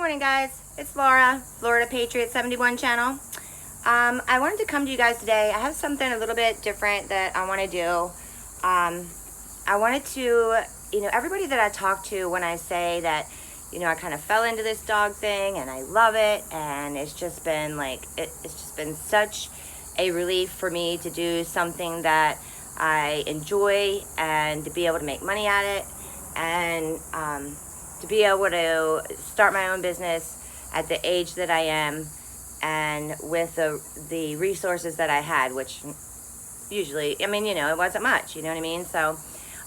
morning, guys. It's Laura, Florida Patriot 71 channel. I wanted to come to you guys today. I have something a little bit different that I want to do. I wanted to, everybody that I talk to, when I say that, I kind of fell into this dog thing and I love it, and it's just been like, it's just been such a relief for me to do something that I enjoy and to be able to make money at it, and to be able to start my own business at the age that I am, and with the resources that I had, which usually, it wasn't much, you know what I mean? So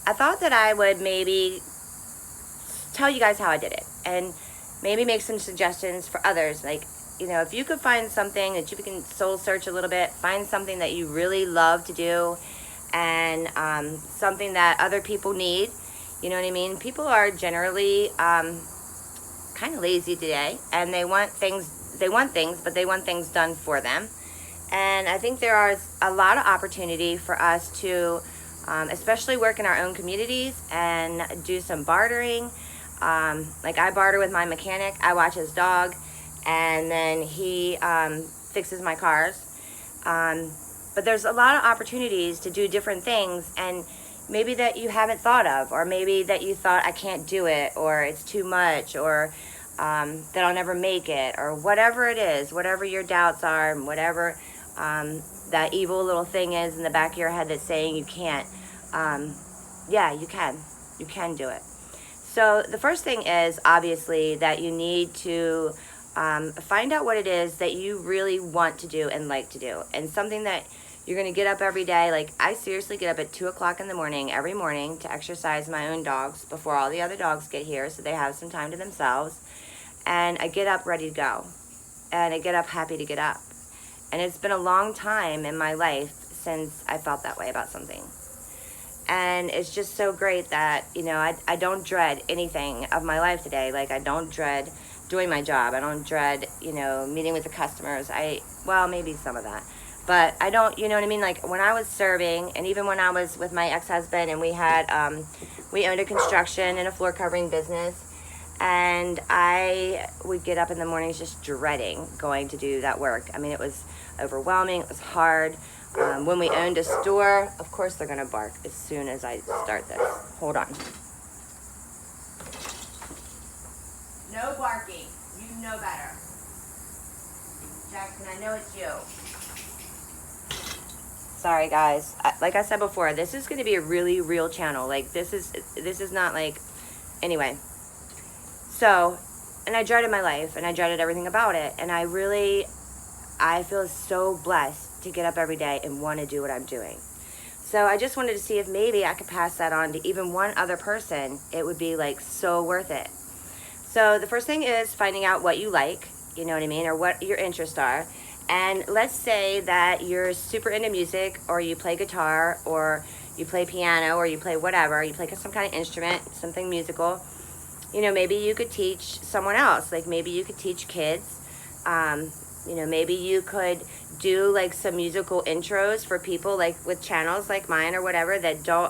I thought that I would maybe tell you guys how I did it, and maybe make some suggestions for others. Like, if you could find something that you can soul search a little bit, find something that you really love to do, and something that other people need. You know what I mean? People are generally kind of lazy today, and they want things, but they want things done for them. And I think there are a lot of opportunity for us to, especially work in our own communities and do some bartering. Like, I barter with my mechanic. I watch his dog, and then he fixes my cars. But there's a lot of opportunities to do different things, and maybe that you haven't thought of, or maybe that you thought, I can't do it, or it's too much, or that I'll never make it, or whatever it is, whatever your doubts are, and whatever that evil little thing is in the back of your head that's saying you can't. Yeah, you can do it. So the first thing is, obviously, that you need to find out what it is that you really want to do and like to do, and something that you're going to get up every day. Like, I seriously get up at 2 o'clock in the morning every morning to exercise my own dogs before all the other dogs get here, so they have some time to themselves. And I get up ready to go, and I get up happy to get up. And it's been a long time in my life since I felt that way about something. And it's just so great that, I don't dread anything of my life today. Like, I don't dread doing my job. I don't dread, meeting with the customers. Well, maybe some of that. But I don't, you know what I mean? Like, when I was serving, and even when I was with my ex-husband, and we owned a construction and a floor covering business, and I would get up in the mornings just dreading going to do that work. It was overwhelming. It was hard. When we owned a store, of course they're going to bark as soon as I start this. Hold on. No barking. You know better. Jackson, I know it's you. Sorry, guys. Like I said before, this is going to be a really real channel. Like, this is not like, anyway. So, and I dreaded my life, and I dreaded everything about it. And I feel so blessed to get up every day and want to do what I'm doing. So I just wanted to see if maybe I could pass that on to even one other person. It would be like so worth it. So the first thing is finding out what you like, you know what I mean, or what your interests are. And let's say that you're super into music, or you play guitar, or you play piano, or you play whatever, you play some kind of instrument, something musical. Maybe you could teach someone else. Like, maybe you could teach kids. Maybe you could do like some musical intros for people, like with channels like mine or whatever,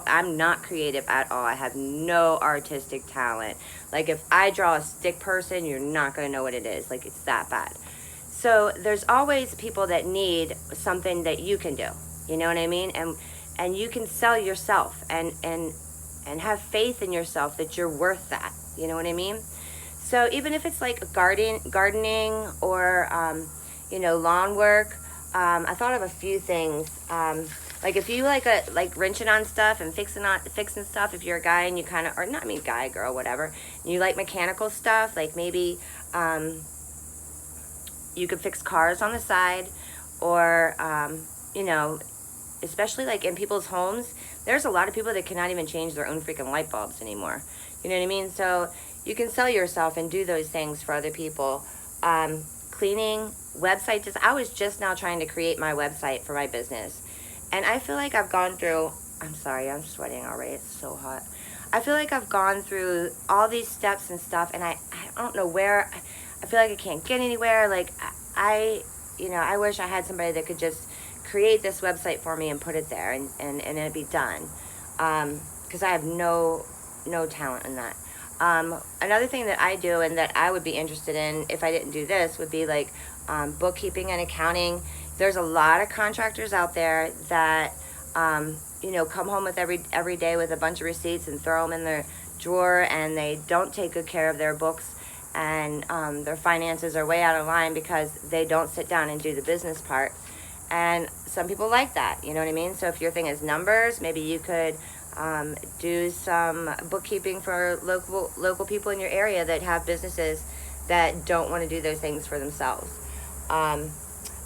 I'm not creative at all. I have no artistic talent. Like, if I draw a stick person, you're not going to know what it is. Like, it's that bad. So there's always people that need something that you can do, you know what I mean? And you can sell yourself and have faith in yourself that you're worth that, you know what I mean? So even if it's like gardening or, lawn work, I thought of a few things. Like, if you like wrenching on stuff and fixing stuff, if you're a guy and you kind of, or not, guy, girl, whatever, and you like mechanical stuff, like maybe, you could fix cars on the side, or, especially like in people's homes, there's a lot of people that cannot even change their own freaking light bulbs anymore. You know what I mean? So you can sell yourself and do those things for other people. Cleaning, websites. I was just now trying to create my website for my business. And I feel like I've gone through, I'm sorry, I'm sweating already. It's so hot. I feel like I've gone through all these steps and stuff, and I don't know where. I feel like I can't get anywhere. Like, I wish I had somebody that could just create this website for me and put it there, and it'd be done. Because I have no talent in that. Another thing that I do and that I would be interested in if I didn't do this would be like bookkeeping and accounting. There's a lot of contractors out there that come home with every day with a bunch of receipts and throw them in their drawer, and they don't take good care of their books, and their finances are way out of line because they don't sit down and do the business part. And some people like that, you know what I mean? So if your thing is numbers, maybe you could do some bookkeeping for local people in your area that have businesses that don't want to do those things for themselves. I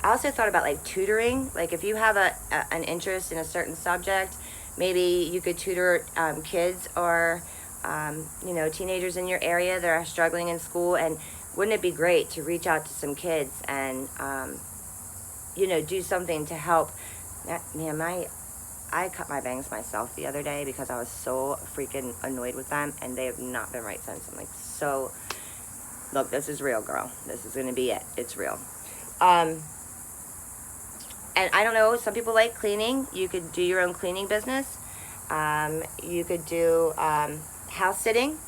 also thought about like tutoring. Like if you have an interest in a certain subject, maybe you could tutor kids or teenagers in your area that are struggling in school. And wouldn't it be great to reach out to some kids and do something to help? Man, I cut my bangs myself the other day because I was so freaking annoyed with them, and they have not been right since. I'm like, so look, this is real, girl. This is gonna be it. It's real. And I don't know, some people like cleaning. You could do your own cleaning business. You could do house sitting.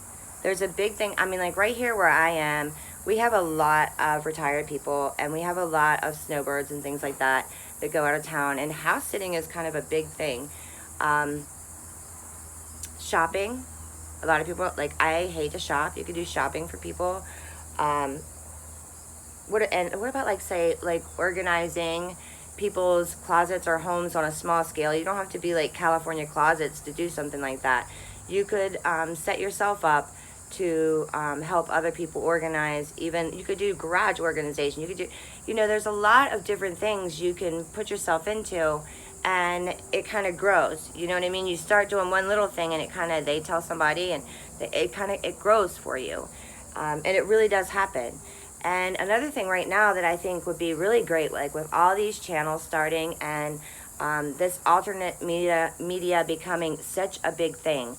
There's a big thing. I mean, like right here where I am, we have a lot of retired people, and we have a lot of snowbirds and things like that go out of town. And house sitting is kind of a big thing. Shopping. A lot of people, like, I hate to shop. You could do shopping for people. What about, like, say, like organizing people's closets or homes on a small scale? You don't have to be like California Closets to do something like that. You could set yourself up to help other people organize. Even you could do garage organization. You could do, there's a lot of different things you can put yourself into, and it kind of grows. You know what I mean? You start doing one little thing, and they tell somebody, and it grows for you, and it really does happen. And another thing right now that I think would be really great, like with all these channels starting and this alternate media becoming such a big thing,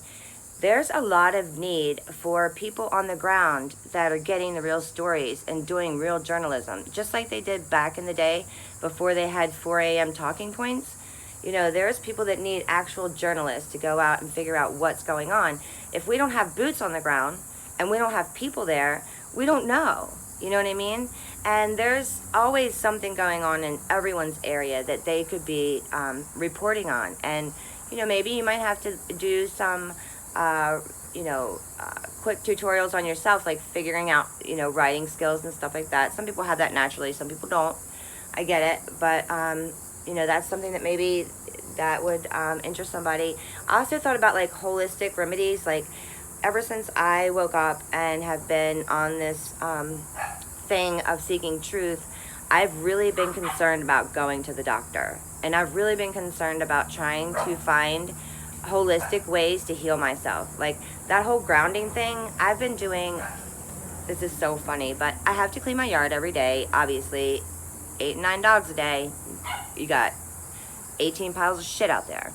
there's a lot of need for people on the ground that are getting the real stories and doing real journalism, just like they did back in the day before they had 4 a.m. talking points. There's people that need actual journalists to go out and figure out what's going on. If we don't have boots on the ground and we don't have people there, we don't know. You know what I mean? And there's always something going on in everyone's area that they could be reporting on. And, maybe you might have to do some, quick tutorials on yourself, like figuring out, writing skills and stuff like that. Some people have that naturally, some people don't. I get it. But, that's something that maybe that would interest somebody. I also thought about like holistic remedies, like ever since I woke up and have been on this thing of seeking truth, I've really been concerned about going to the doctor. And I've really been concerned about trying to find holistic ways to heal myself. Like that whole grounding thing, I've been doing, this is so funny, but I have to clean my yard every day, obviously. 8 and 9 dogs a day. You got 18 piles of shit out there.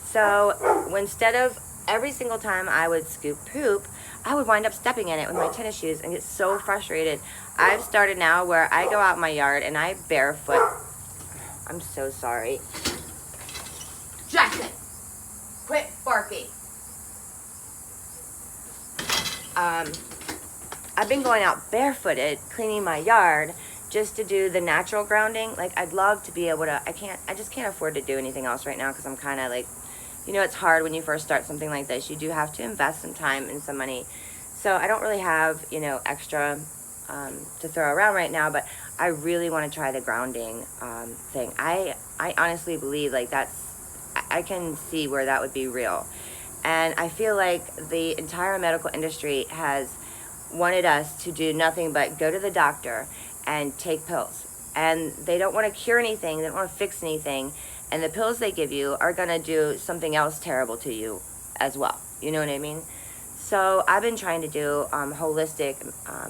So instead of every single time I would scoop poop, I would wind up stepping in it with my tennis shoes and get so frustrated. I've started now where I go out in my yard and I barefoot. I'm so sorry. Jackson, quit barking. I've been going out barefooted, cleaning my yard, just to do the natural grounding. Like I'd love to be able to, I just can't afford to do anything else right now because I'm kind of like, it's hard when you first start something like this. You do have to invest some time and some money. So I don't really have, extra to throw around right now, but I really want to try the grounding thing. I honestly believe like I can see where that would be real. And I feel like the entire medical industry has wanted us to do nothing but go to the doctor and take pills. And they don't want to cure anything. They don't want to fix anything. And the pills they give you are going to do something else terrible to you as well. You know what I mean? So I've been trying to do holistic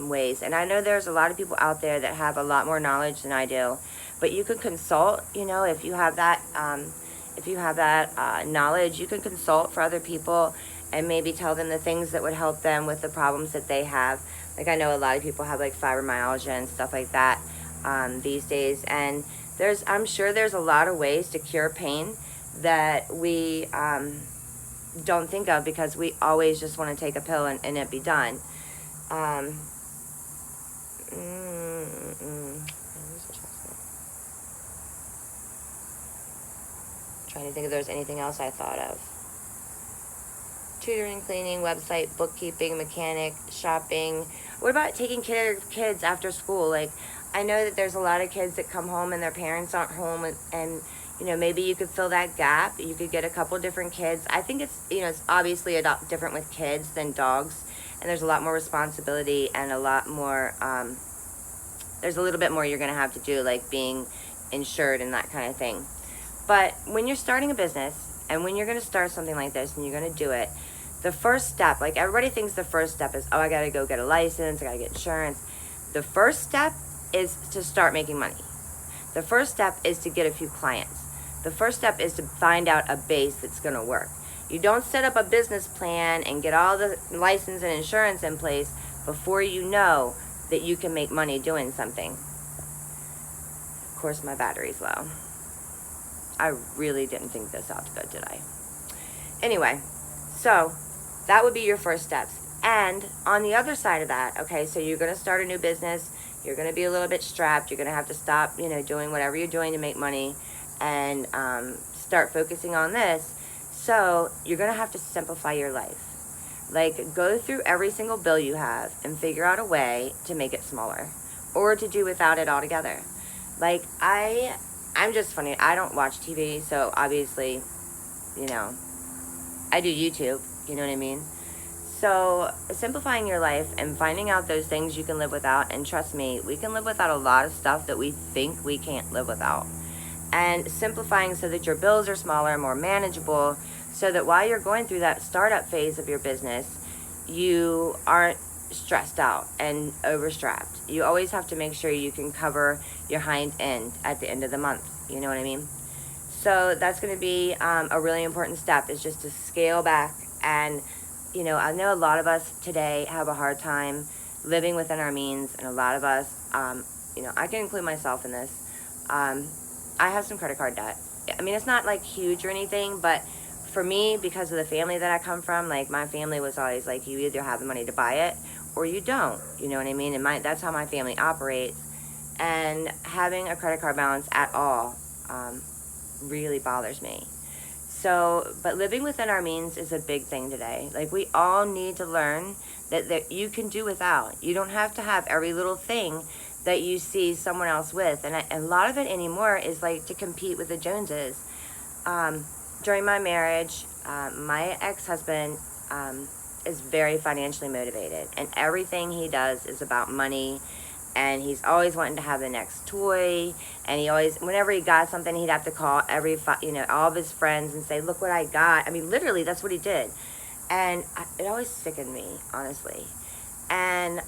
ways. And I know there's a lot of people out there that have a lot more knowledge than I do. But you can consult, if you have that, knowledge, you can consult for other people and maybe tell them the things that would help them with the problems that they have. Like I know a lot of people have like fibromyalgia and stuff like that these days. And I'm sure there's a lot of ways to cure pain that we don't think of, because we always just want to take a pill and it be done. Trying to think if there's anything else I thought of. Tutoring, cleaning, website, bookkeeping, mechanic, shopping. What about taking care of kids after school? Like, I know that there's a lot of kids that come home and their parents aren't home, and you know, maybe you could fill that gap. You could get a couple different kids. I think it's, you know, it's obviously a lot different with kids than dogs, and there's a lot more responsibility and a lot more, there's a little bit more you're going to have to do, like being insured and that kind of thing. But when you're starting a business, and when you're going to start something like this and you're going to do it, the first step, like everybody thinks the first step is, oh, I got to go get a license, I got to get insurance. The first step is to start making money. The first step is to get a few clients. The first step is to find out a base that's going to work. You don't set up a business plan and get all the license and insurance in place before you know that you can make money doing something. Of course, my battery's low. I really didn't think this out good, did I? Anyway, so that would be your first steps. And on the other side of that, okay, so you're going to start a new business. You're going to be a little bit strapped. You're going to have to stop, you know, doing whatever you're doing to make money and start focusing on this. So you're going to have to simplify your life. Like, go through every single bill you have and figure out a way to make it smaller or to do without it altogether. Like, I'm just funny. I don't watch TV, so obviously, you know, I do YouTube, you know what I mean? So simplifying your life and finding out those things you can live without, and trust me, we can live without a lot of stuff that we think we can't live without. And simplifying so that your bills are smaller, more manageable, so that while you're going through that startup phase of your business, you aren't stressed out and overstrapped. You always have to make sure you can cover your hind end at the end of the month. You know what I mean? So that's going to be a really important step, is just to scale back. And, you know, I know a lot of us today have a hard time living within our means, and a lot of us, you know, I can include myself in this. I have some credit card debt. I mean, it's not like huge or anything, but for me, because of the family that I come from, like my family was always like, you either have the money to buy it or you don't, you know what I mean? And that's how my family operates. And having a credit card balance at all really bothers me. So, but living within our means is a big thing today. Like, we all need to learn that you can do without. You don't have to have every little thing that you see someone else with. And a lot of it anymore is like to compete with the Joneses. During my marriage, my ex-husband is very financially motivated, and everything he does is about money. And he's always wanting to have the next toy, and he always, whenever he got something, he'd have to call all of his friends and say, look what I got. I mean, literally, that's what he did. And it always sickened me, honestly. And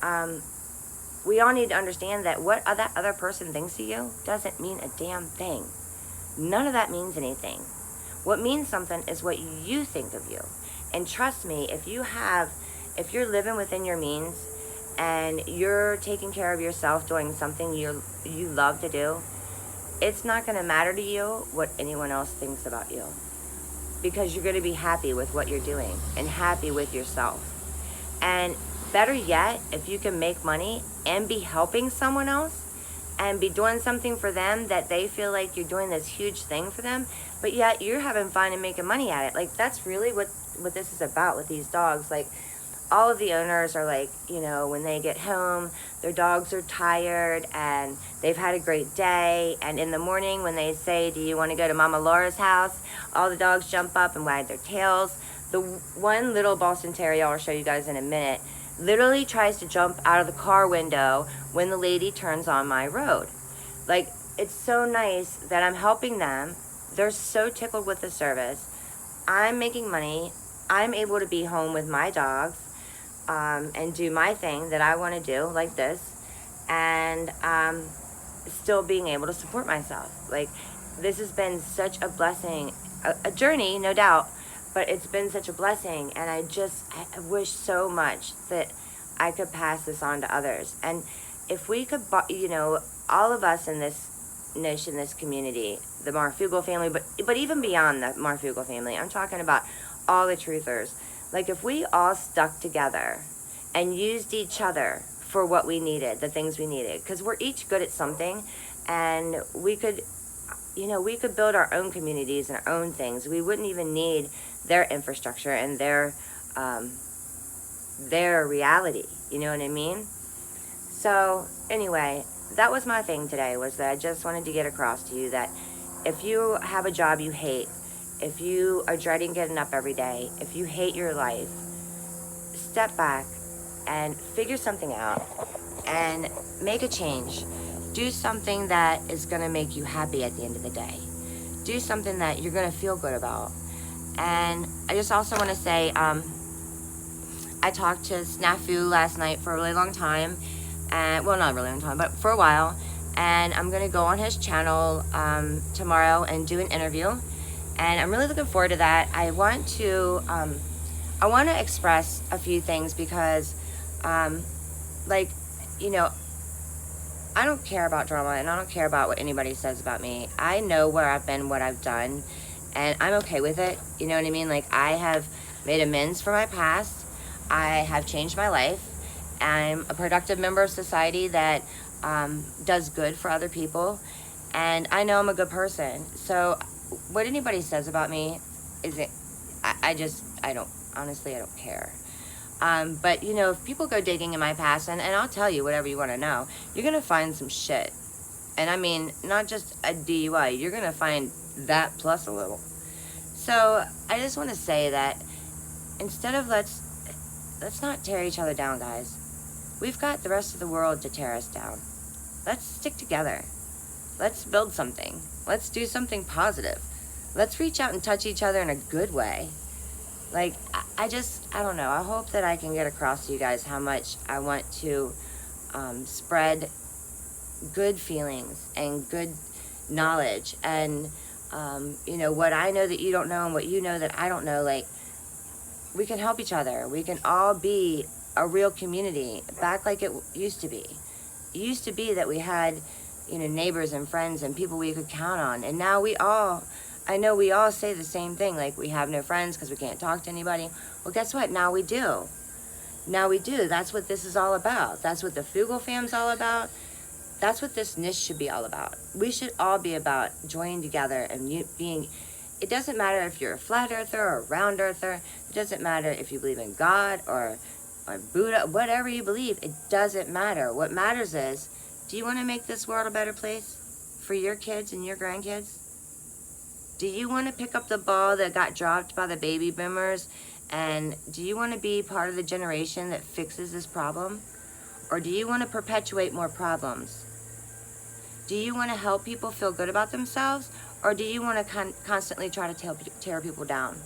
we all need to understand that what that other person thinks of you doesn't mean a damn thing. None of that means anything. What means something is what you think of you. And trust me, if you're living within your means, and you're taking care of yourself, doing something you love to do, it's not going to matter to you what anyone else thinks about you, because you're going to be happy with what you're doing and happy with yourself. And better yet, if you can make money and be helping someone else and be doing something for them that they feel like you're doing this huge thing for them, but yet you're having fun and making money at it. Like, that's really what this is about with these dogs. Like, all of the owners are like, you know, when they get home, their dogs are tired and they've had a great day. And in the morning when they say, do you want to go to Mama Laura's house? All the dogs jump up and wag their tails. The one little Boston Terrier, I'll show you guys in a minute, literally tries to jump out of the car window when the lady turns on my road. Like, it's so nice that I'm helping them. They're so tickled with the service. I'm making money. I'm able to be home with my dogs. And do my thing that I want to do, like this, and still being able to support myself. Like, this has been such a blessing, a journey, no doubt, but it's been such a blessing, and I wish so much that I could pass this on to others. And if we could, you know, all of us in this nation, this community, the Marfugel family, but even beyond the Marfugel family, I'm talking about all the truthers. Like, if we all stuck together and used each other for what we needed, the things we needed, because we're each good at something, and we could, we could build our own communities and our own things. We wouldn't even need their infrastructure and their reality. You know what I mean? So anyway, that was my thing today, was that I just wanted to get across to you that if you have a job you hate, if you are dreading getting up every day, if you hate your life, step back and figure something out and make a change. Do something that is going to make you happy at the end of the day. Do something that you're going to feel good about. And I just also want to say, I talked to Snafu last night for a really long time. And, well, not a really long time, but for a while. And I'm going to go on his channel tomorrow and do an interview. And I'm really looking forward to that. I want to express a few things because, I don't care about drama, and I don't care about what anybody says about me. I know where I've been, what I've done, and I'm okay with it. You know what I mean? Like, I have made amends for my past. I have changed my life. I'm a productive member of society that does good for other people, and I know I'm a good person. So what anybody says about me I don't care. But if people go digging in my past, and I'll tell you whatever you want to know, you're going to find some shit. And I mean, not just a DUI, you're going to find that plus a little. So I just want to say that instead of let's not tear each other down, guys. We've got the rest of the world to tear us down. Let's stick together. Let's build something. Let's do something positive. Let's reach out and touch each other in a good way. Like, I don't know. I hope that I can get across to you guys how much I want to spread good feelings and good knowledge. And, what I know that you don't know and what you know that I don't know, like, we can help each other. We can all be a real community back like it used to be. It used to be that we had, neighbors and friends and people we could count on. And now I know we all say the same thing, like we have no friends because we can't talk to anybody. Well, guess what? Now we do. Now we do. That's what this is all about. That's what the Fugel fam's all about. That's what this niche should be all about. We should all be about joining together and being. It doesn't matter if you're a flat earther or a round earther. It doesn't matter if you believe in God or Buddha, whatever you believe. It doesn't matter. What matters is, do you want to make this world a better place for your kids and your grandkids? Do you want to pick up the ball that got dropped by the baby boomers? And do you want to be part of the generation that fixes this problem? Or do you want to perpetuate more problems? Do you want to help people feel good about themselves? Or do you want to constantly try to tear people down?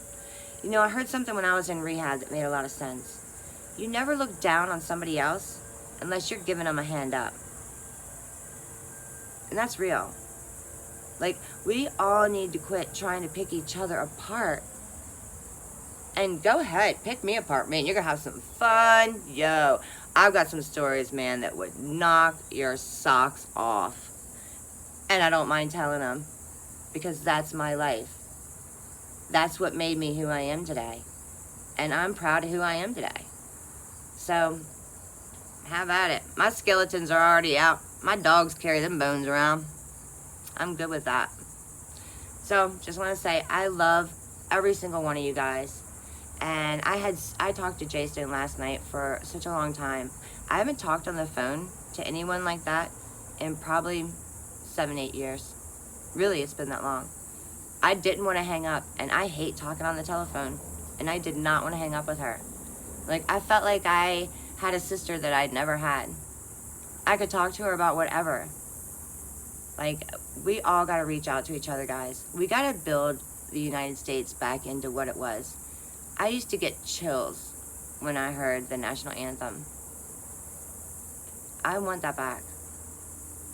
I heard something when I was in rehab that made a lot of sense. You never look down on somebody else unless you're giving them a hand up. And that's real. Like, we all need to quit trying to pick each other apart. And go ahead, pick me apart, man. You're going to have some fun. Yo, I've got some stories, man, that would knock your socks off. And I don't mind telling them, because that's my life. That's what made me who I am today. And I'm proud of who I am today. So, have at it. My skeletons are already out. My dogs carry them bones around. I'm good with that. So, just want to say, I love every single one of you guys. And I talked to Jason last night for such a long time. I haven't talked on the phone to anyone like that in probably 7-8 years. Really, it's been that long. I didn't want to hang up, and I hate talking on the telephone. And I did not want to hang up with her. Like, I felt like I had a sister that I'd never had. I could talk to her about whatever. Like, we all got to reach out to each other, guys. We got to build the United States back into what it was. I used to get chills when I heard the national anthem. I want that back.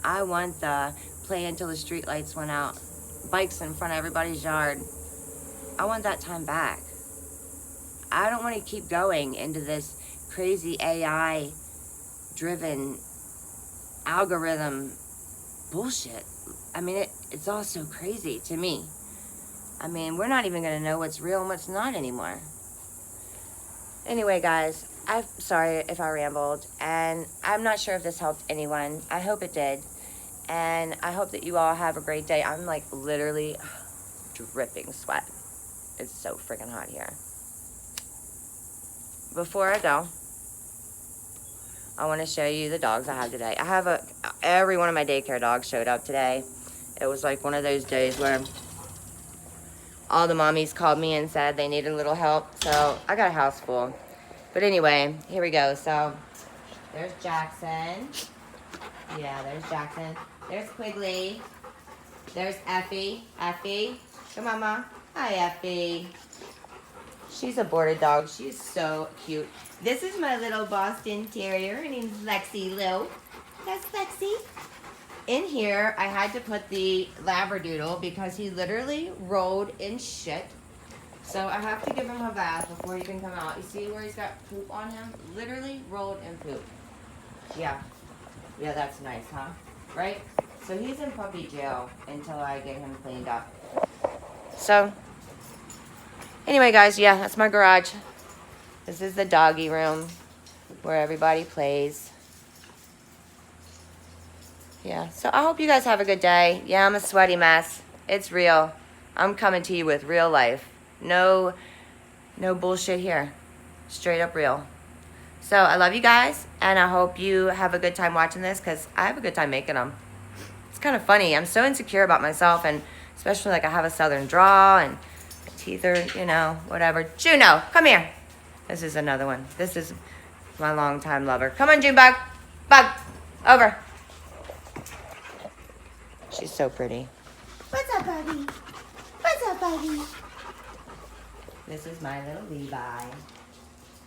I want the play until the streetlights went out, bikes in front of everybody's yard. I want that time back. I don't want to keep going into this crazy AI-driven algorithm bullshit. I mean, it's all so crazy to me. I mean, we're not even going to know what's real and what's not anymore. Anyway, guys, I'm sorry if I rambled, and I'm not sure if this helped anyone. I hope it did, and I hope that you all have a great day. I'm like literally dripping sweat. It's so freaking hot here. Before I go, I want to show you the dogs I have today. I have every one of my daycare dogs showed up today. It was like one of those days where all the mommies called me and said they needed a little help. So I got a house full. But anyway, here we go. So there's Jackson. Yeah, there's Jackson. There's Quigley. There's Effie. Effie. Come on, Mom. Hi, Effie. She's a boarded dog. She's so cute. This is my little Boston Terrier. Her name's Lexi Lou. That's Lexi. In here, I had to put the Labradoodle because he literally rolled in shit. So I have to give him a bath before he can come out. You see where he's got poop on him? Literally rolled in poop. Yeah. Yeah, that's nice, huh? Right? So he's in puppy jail until I get him cleaned up. So, anyway, guys, yeah, that's my garage. This is the doggy room where everybody plays. Yeah, so I hope you guys have a good day. Yeah, I'm a sweaty mess. It's real. I'm coming to you with real life. No bullshit here. Straight up real. So I love you guys, and I hope you have a good time watching this because I have a good time making them. It's kind of funny. I'm so insecure about myself, and especially like I have a southern draw and my teeth are, you know, whatever. Juno, come here. This is another one. This is my longtime lover. Come on, Junebug. Bug. Over. She's so pretty. What's up, buddy? What's up, buddy? This is my little Levi.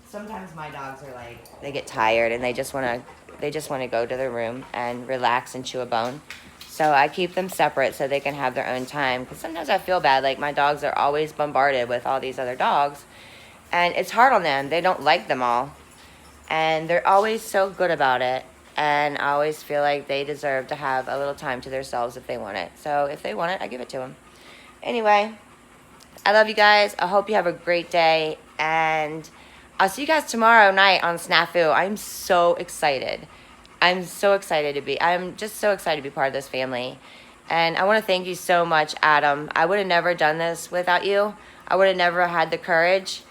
Sometimes my dogs are like, they get tired and they just want to go to their room and relax and chew a bone. So I keep them separate so they can have their own time. Because sometimes I feel bad, like my dogs are always bombarded with all these other dogs. And it's hard on them. They don't like them all. And they're always so good about it. And I always feel like they deserve to have a little time to themselves if they want it. So if they want it, I give it to them. Anyway, I love you guys. I hope you have a great day. And I'll see you guys tomorrow night on Snafu. I'm so excited. I'm just so excited to be part of this family. And I want to thank you so much, Adam. I would have never done this without you. I would have never had the courage.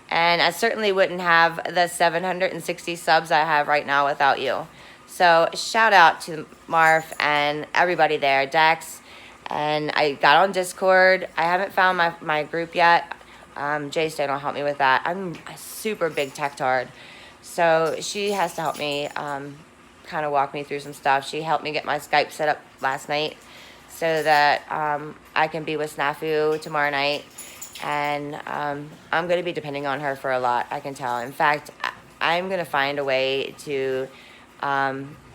And I certainly wouldn't have the 760 subs I have right now without you. So shout out to Marv and everybody there, Dex. And I got on Discord. I haven't found my group yet. Jay Stone will help me with that. I'm a super big tech-tard. So she has to help me kind of walk me through some stuff. She helped me get my Skype set up last night so that I can be with Snafu tomorrow night. And I'm going to be depending on her for a lot, I can tell. In fact, I'm going to find a way to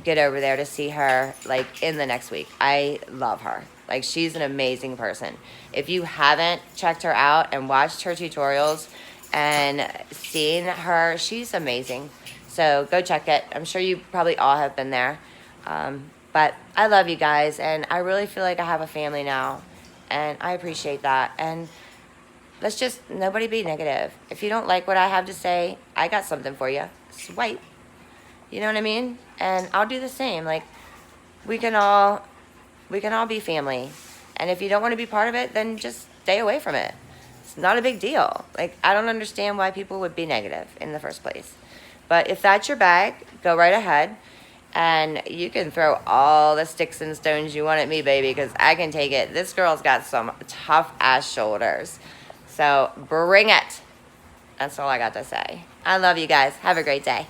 get over there to see her, like, in the next week. I love her. Like, she's an amazing person. If you haven't checked her out and watched her tutorials and seen her, she's amazing. So go check it. I'm sure you probably all have been there. But I love you guys, and I really feel like I have a family now, and I appreciate that. And let's just, nobody be negative. If you don't like what I have to say, I got something for you. Swipe. You know what I mean? And I'll do the same. Like, we can all be family. And if you don't want to be part of it, then just stay away from it. It's not a big deal. Like, I don't understand why people would be negative in the first place. But if that's your bag, go right ahead. And you can throw all the sticks and stones you want at me, baby, because I can take it. This girl's got some tough-ass shoulders. So bring it. That's all I got to say. I love you guys. Have a great day.